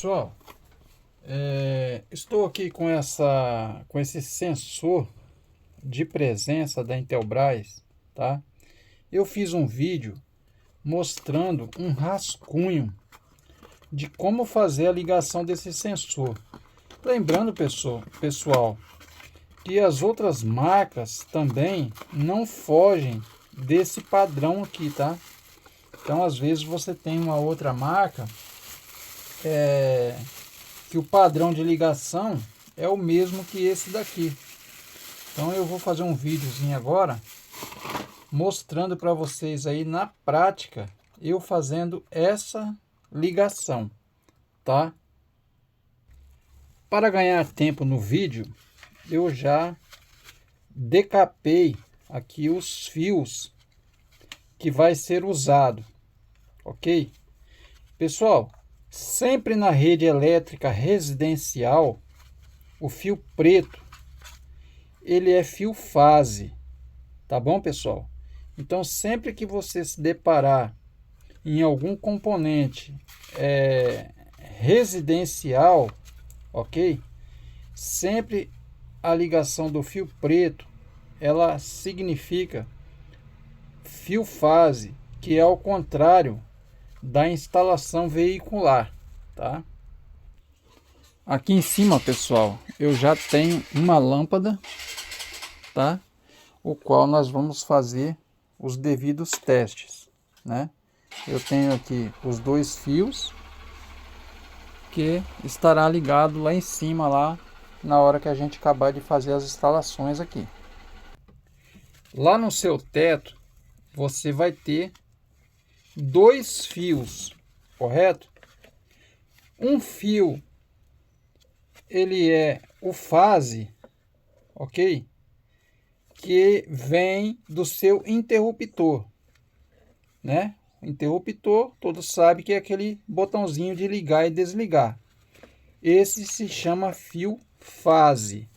Pessoal, estou aqui com esse sensor de presença da Intelbras, tá? Eu fiz um vídeo mostrando um rascunho de como fazer a ligação desse sensor. Lembrando, pessoal, que as outras marcas também não fogem desse padrão aqui, tá? Então, às vezes você tem uma outra marca que o padrão de ligação é o mesmo que esse daqui. Então eu vou fazer um videozinho agora mostrando para vocês aí na prática eu fazendo essa ligação, tá? Para ganhar tempo no vídeo, eu já decapei aqui os fios que vai ser usado, ok? Pessoal, sempre na rede elétrica residencial, o fio preto, ele é fio fase, tá bom, pessoal? Então, sempre que você se deparar em algum componente residencial, ok? Sempre a ligação do fio preto, ela significa fio fase, que é ao contrário da instalação veicular, tá? Aqui em cima, pessoal, eu já tenho uma lâmpada, tá? O qual nós vamos fazer os devidos testes, né? Eu tenho aqui os dois fios que estará ligado lá em cima, lá na hora que a gente acabar de fazer as instalações aqui. Lá no seu teto, você vai ter dois fios, correto? Um fio, ele é o fase, ok? Que vem do seu interruptor, né? Interruptor, todos sabem que é aquele botãozinho de ligar e desligar. Esse se chama fio fase,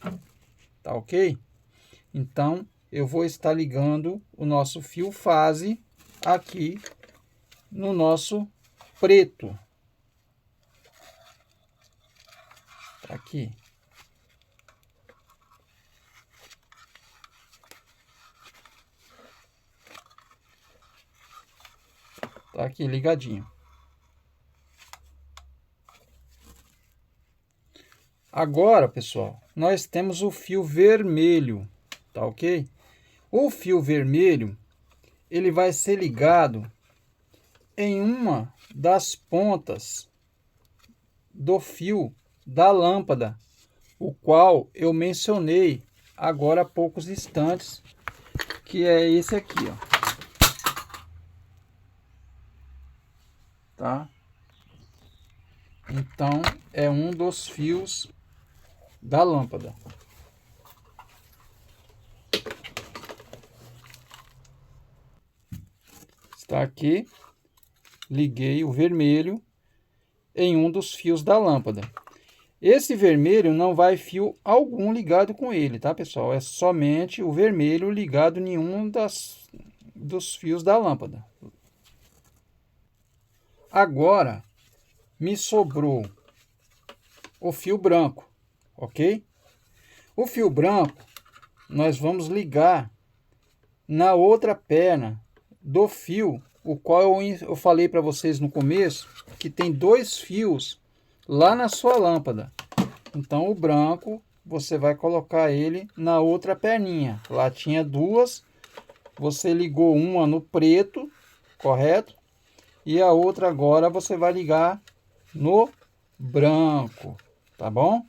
tá ok? Então, eu vou estar ligando o nosso fio fase aqui no nosso preto. Tá aqui. Tá aqui ligadinho. Agora, pessoal, nós temos o fio vermelho, tá ok? O fio vermelho, ele vai ser ligado em uma das pontas do fio da lâmpada, o qual eu mencionei agora há poucos instantes, que é esse aqui, ó. Tá? Então, é um dos fios da lâmpada. Está aqui, liguei o vermelho em um dos fios da lâmpada. Esse vermelho não vai fio algum ligado com ele, tá, pessoal? É somente o vermelho ligado em um dos fios da lâmpada. Agora, me sobrou o fio branco, ok? O fio branco, nós vamos ligar na outra perna do fio, o qual eu falei para vocês no começo, que tem dois fios lá na sua lâmpada. Então, o branco, você vai colocar ele na outra perninha. Lá tinha duas, você ligou uma no preto, correto? E a outra agora você vai ligar no branco, tá bom?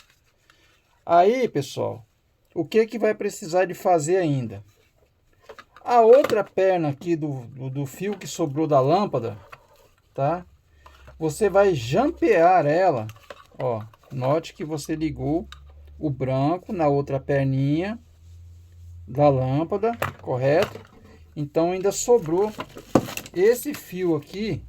Aí, pessoal, o que vai precisar de fazer ainda? A outra perna aqui do fio que sobrou da lâmpada, tá? Você vai jampear ela, ó. Note que você ligou o branco na outra perninha da lâmpada, correto? Então ainda sobrou esse fio aqui,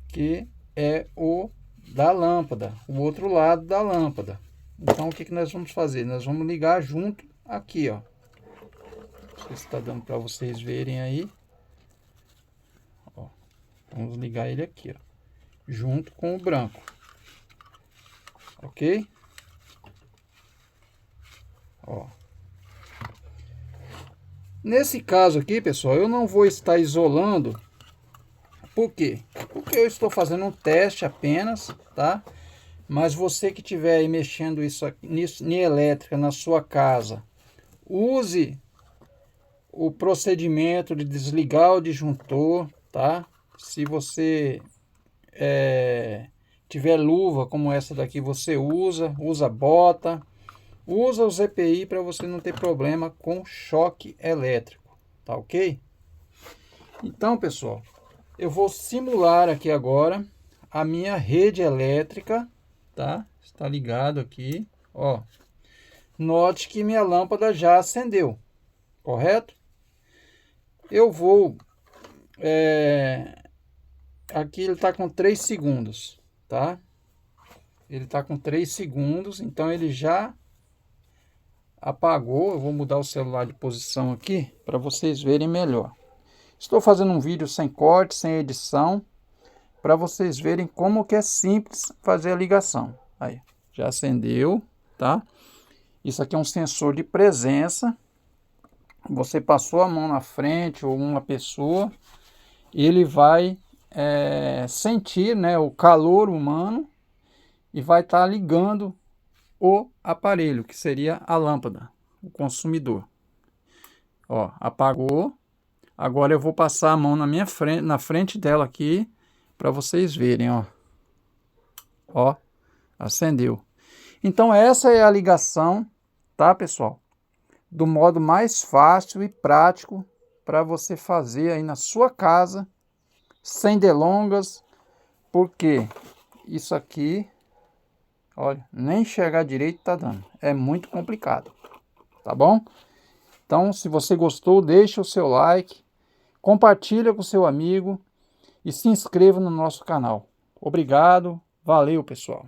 que é o da lâmpada, o outro lado da lâmpada. Então o que nós vamos fazer? Nós vamos ligar junto aqui, ó. Não sei se está dando para vocês verem aí. Ó, vamos ligar ele aqui, ó. junto com o branco. Ok? Ó. Nesse caso aqui, pessoal, eu não vou estar isolando. Por quê? Porque eu estou fazendo um teste apenas, tá? Mas você que estiver aí mexendo nisso em elétrica na sua casa, use o procedimento de desligar o disjuntor, tá? Se você tiver luva como essa daqui, você usa bota, usa o ZPI para você não ter problema com choque elétrico, tá ok? Então, pessoal, eu vou simular aqui agora a minha rede elétrica, tá? Está ligado aqui, ó. Note que minha lâmpada já acendeu, correto? Eu vou... aqui ele está com 3 segundos, tá? Ele está com 3 segundos, então ele já apagou. Eu vou mudar o celular de posição aqui para vocês verem melhor. Estou fazendo um vídeo sem corte, sem edição, para vocês verem como que é simples fazer a ligação. Aí, já acendeu, tá? Isso aqui é um sensor de presença. Você passou a mão na frente ou uma pessoa, ele vai sentir, né, o calor humano e vai estar ligando o aparelho, que seria a lâmpada, o consumidor. Ó, apagou. Agora eu vou passar a mão na frente dela aqui para vocês verem, ó. Ó, acendeu. Então essa é a ligação, tá, pessoal? Do modo mais fácil e prático para você fazer aí na sua casa, sem delongas, porque isso aqui, olha, nem enxergar direito tá dando. É muito complicado, tá bom? Então, se você gostou, deixa o seu like, compartilha com seu amigo e se inscreva no nosso canal. Obrigado, valeu, pessoal.